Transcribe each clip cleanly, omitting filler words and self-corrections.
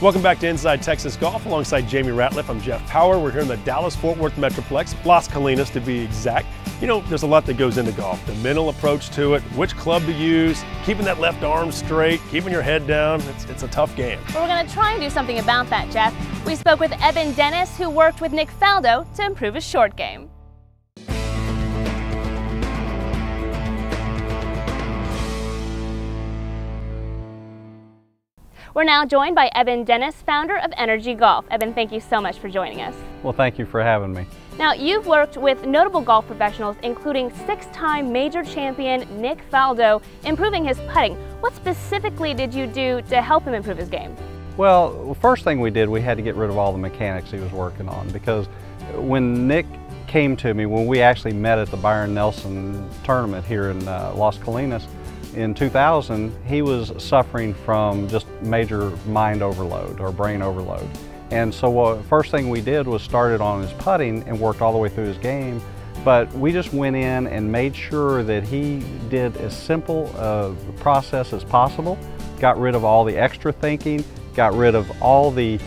Welcome back to Inside Texas Golf. Alongside Jamie Ratliff, I'm Jeff Power. We're here in the Dallas-Fort Worth Metroplex, Las Colinas to be exact. You know, there's a lot that goes into golf. The mental approach to it, which club to use, keeping that left arm straight, keeping your head down. It's a tough game. Well, we're going to try and do something about that, Jeff. We spoke with Eben Dennis, who worked with Nick Faldo to improve his short game. We're now joined by Eben Dennis, founder of Energy Golf. Eben, thank you so much for joining us. Well, thank you for having me. Now, you've worked with notable golf professionals, including six-time major champion Nick Faldo, improving his putting. What specifically did you do to help him improve his game? Well, the first thing we did, we had to get rid of all the mechanics he was working on, because when Nick came to me, when we actually met at the Byron Nelson tournament here in Las Colinas, in 2000, he was suffering from just major mind overload or brain overload. And so first thing we did was started on his putting and worked all the way through his game. But we just went in and made sure that he did as simple a process as possible, got rid of all the extra thinking, got rid of all the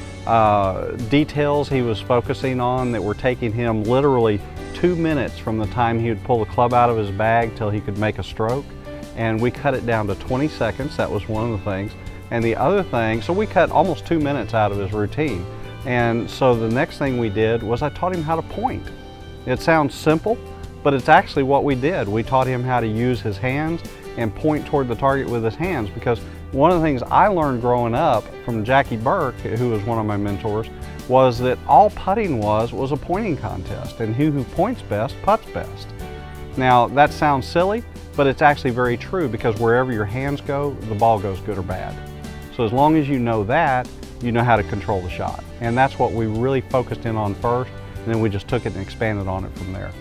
details he was focusing on that were taking him literally 2 minutes from the time he would pull the club out of his bag till he could make a stroke. And we cut it down to 20 seconds. That was one of the things. And the other thing, so we cut almost 2 minutes out of his routine. And so the next thing we did was I taught him how to point. It sounds simple, but it's actually what we did. We taught him how to use his hands and point toward the target with his hands, because one of the things I learned growing up from Jackie Burke, who was one of my mentors, was that all putting was a pointing contest, and who points best, putts best. Now, that sounds silly, but it's actually very true, because wherever your hands go, the ball goes good or bad. So as long as you know that, you know how to control the shot. And that's what we really focused in on first, and then we just took it and expanded on it from there.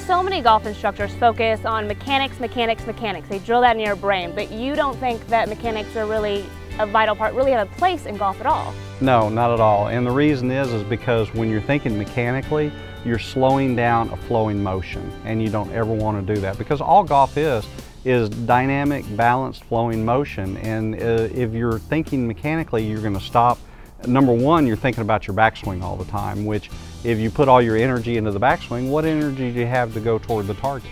So many golf instructors focus on mechanics, mechanics, mechanics. They drill that in your brain, but you don't think that mechanics are really a vital part, really have a place in golf at all? No, not at all. And the reason is because when you're thinking mechanically, you're slowing down a flowing motion, and you don't ever want to do that, because all golf is dynamic, balanced, flowing motion. And if you're thinking mechanically, you're going to stop. Number one, you're thinking about your backswing all the time, which if you put all your energy into the backswing, what energy do you have to go toward the target?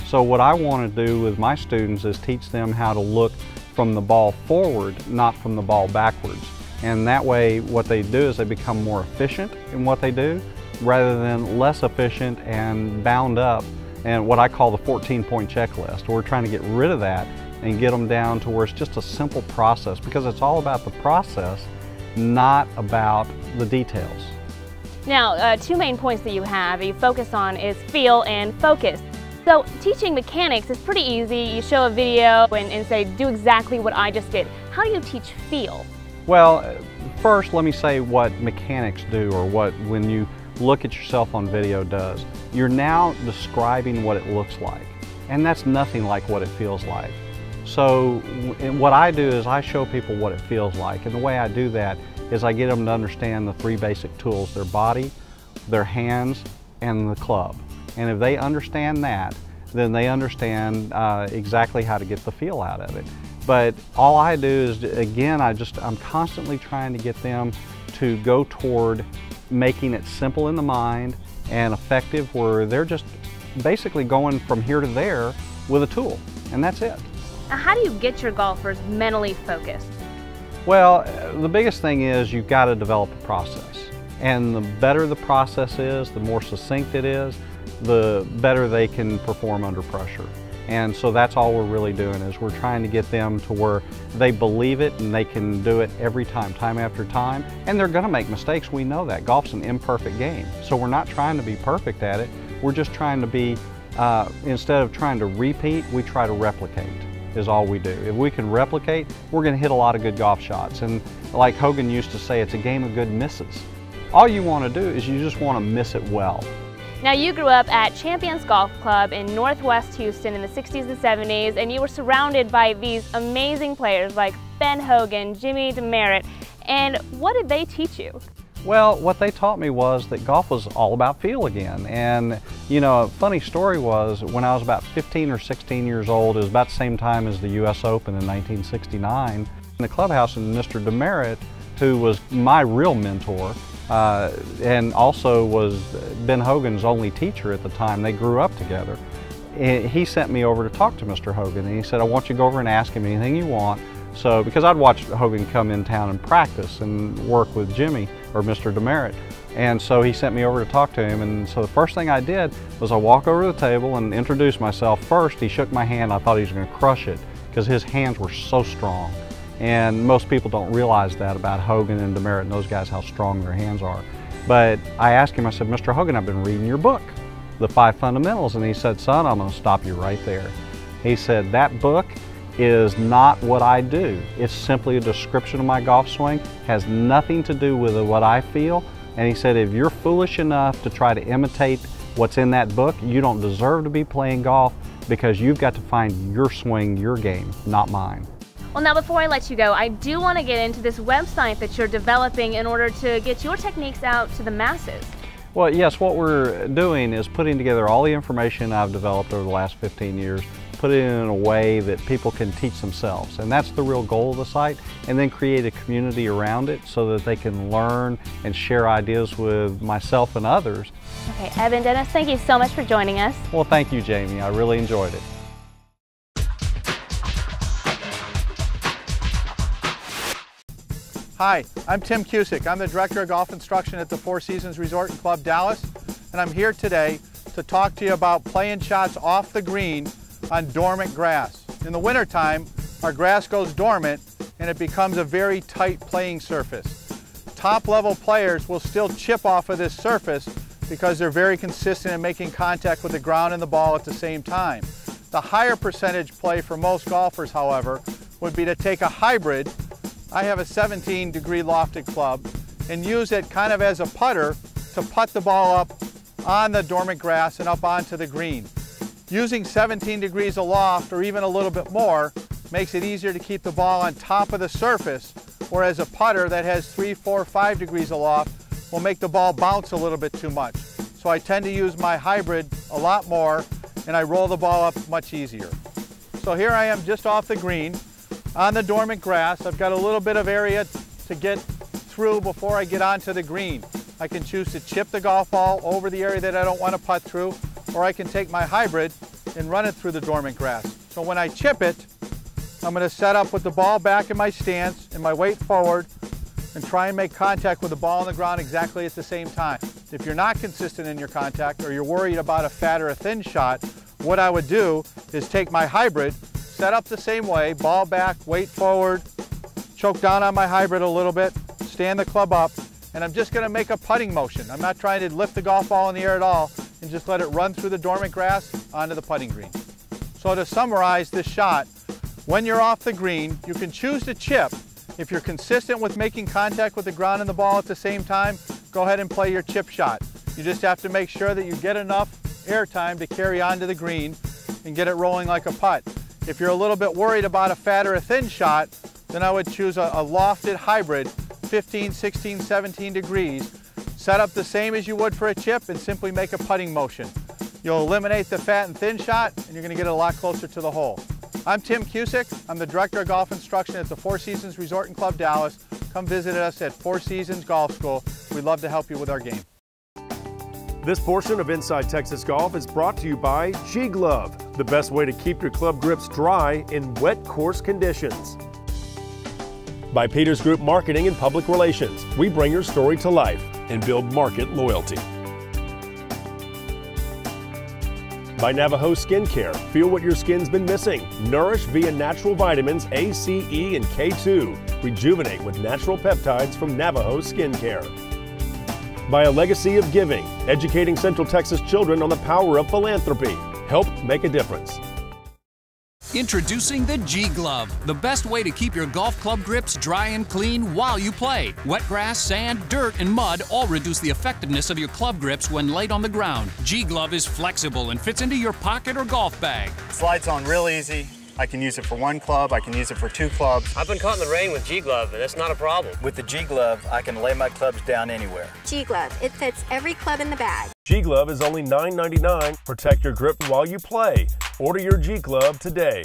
So what I want to do with my students is teach them how to look from the ball forward, not from the ball backwards. And that way, what they do is they become more efficient in what they do, rather than less efficient and bound up, and what I call the 14-point checklist. We're trying to get rid of that and get them down to where it's just a simple process, because it's all about the process, not about the details. Now, two main points that you focus on is feel and focus. So teaching mechanics is pretty easy. You show a video and say, do exactly what I just did. How do you teach feel? Well, first let me say what mechanics do, or what, when you look at yourself on video, does. You're now describing what it looks like, and that's nothing like what it feels like. So what I do is I show people what it feels like, and the way I do that is I get them to understand the three basic tools: their body, their hands, and the club. And if they understand that, then they understand exactly how to get the feel out of it. But all I do is, again, I'm constantly trying to get them to go toward making it simple in the mind and effective, where they're just basically going from here to there with a tool, and that's it. Now, how do you get your golfers mentally focused? Well, the biggest thing is you've got to develop a process. And the better the process is, the more succinct it is, the better they can perform under pressure. And so that's all we're really doing, is we're trying to get them to where they believe it and they can do it every time, time after time. And they're going to make mistakes. We know that. Golf's an imperfect game. So we're not trying to be perfect at it. We're just trying to be, instead of trying to repeat, we try to replicate, is all we do. If we can replicate, we're going to hit a lot of good golf shots. And like Hogan used to say, it's a game of good misses. All you want to do is you just want to miss it well. Now, you grew up at Champions Golf Club in Northwest Houston in the 60s and 70s, and you were surrounded by these amazing players like Ben Hogan, Jimmy DeMeritt. And what did they teach you? Well, what they taught me was that golf was all about feel again. And, you know, a funny story was when I was about 15 or 16 years old, it was about the same time as the US Open in 1969, in the clubhouse, and Mr. DeMeritt who was my real mentor, and also was Ben Hogan's only teacher at the time. They grew up together. And he sent me over to talk to Mr. Hogan, and he said, I want you to go over and ask him anything you want. So, because I'd watched Hogan come in town and practice and work with Jimmy, or Mr. Demerit. And so he sent me over to talk to him, and so the first thing I did was I walked over to the table and introduced myself. First, he shook my hand. I thought he was going to crush it because his hands were so strong. And most people don't realize that about Hogan and Demerit and those guys, how strong their hands are. But I asked him, I said, Mr. Hogan, I've been reading your book, The 5 Fundamentals. And he said, son, I'm going to stop you right there. He said, that book is not what I do. It's simply a description of my golf swing, has nothing to do with what I feel. And he said, if you're foolish enough to try to imitate what's in that book, you don't deserve to be playing golf, because you've got to find your swing, your game, not mine. Well, now before I let you go, I do want to get into this website that you're developing in order to get your techniques out to the masses. Well, yes, what we're doing is putting together all the information I've developed over the last 15 years, put it in a way that people can teach themselves. And that's the real goal of the site. And then create a community around it so that they can learn and share ideas with myself and others. Okay, Evan, Dennis, thank you so much for joining us. Well, thank you, Jamie. I really enjoyed it. Hi, I'm Tim Cusick. I'm the Director of Golf Instruction at the Four Seasons Resort and Club Dallas, and I'm here today to talk to you about playing shots off the green on dormant grass. In the wintertime, our grass goes dormant and it becomes a very tight playing surface. Top-level players will still chip off of this surface because they're very consistent in making contact with the ground and the ball at the same time. The higher percentage play for most golfers, however, would be to take a hybrid. I have a 17-degree lofted club and use it kind of as a putter to putt the ball up on the dormant grass and up onto the green. Using 17 degrees aloft, or even a little bit more, makes it easier to keep the ball on top of the surface, whereas a putter that has 3, 4, 5 degrees aloft will make the ball bounce a little bit too much. So I tend to use my hybrid a lot more, and I roll the ball up much easier. So here I am just off the green on the dormant grass. I've got a little bit of area to get through before I get onto the green. I can choose to chip the golf ball over the area that I don't want to putt through, or I can take my hybrid and run it through the dormant grass. So when I chip it, I'm going to set up with the ball back in my stance and my weight forward and try and make contact with the ball on the ground exactly at the same time. If you're not consistent in your contact, or you're worried about a fat or a thin shot, what I would do is take my hybrid, set up the same way, ball back, weight forward, choke down on my hybrid a little bit, stand the club up, and I'm just going to make a putting motion. I'm not trying to lift the golf ball in the air at all, and just let it run through the dormant grass onto the putting green. So to summarize this shot, when you're off the green, you can choose to chip. If you're consistent with making contact with the ground and the ball at the same time, go ahead and play your chip shot. You just have to make sure that you get enough air time to carry onto the green and get it rolling like a putt. If you're a little bit worried about a fat or a thin shot, then I would choose a lofted hybrid, 15, 16, 17 degrees. Set up the same as you would for a chip and simply make a putting motion. You'll eliminate the fat and thin shot, and you're going to get it a lot closer to the hole. I'm Tim Cusick. I'm the Director of Golf Instruction at the Four Seasons Resort and Club Dallas. Come visit us at Four Seasons Golf School. We'd love to help you with our game. This portion of Inside Texas Golf is brought to you by G-Glove, the best way to keep your club grips dry in wet course conditions. By Peters Group Marketing and Public Relations, we bring your story to life and build market loyalty. By Navajo Skincare, feel what your skin's been missing. Nourish via natural vitamins A, C, E, and K2. Rejuvenate with natural peptides from Navajo Skincare. By A Legacy of Giving, educating Central Texas children on the power of philanthropy. Help make a difference. Introducing the G-Glove, the best way to keep your golf club grips dry and clean while you play. Wet grass, sand, dirt, and mud all reduce the effectiveness of your club grips when laid on the ground. G-Glove is flexible and fits into your pocket or golf bag. Slides on real easy. I can use it for one club, I can use it for two clubs. I've been caught in the rain with G-Glove, and it's not a problem. With the G-Glove, I can lay my clubs down anywhere. G-Glove, it fits every club in the bag. G-Glove is only $9.99. Protect your grip while you play. Order your G-Glove today.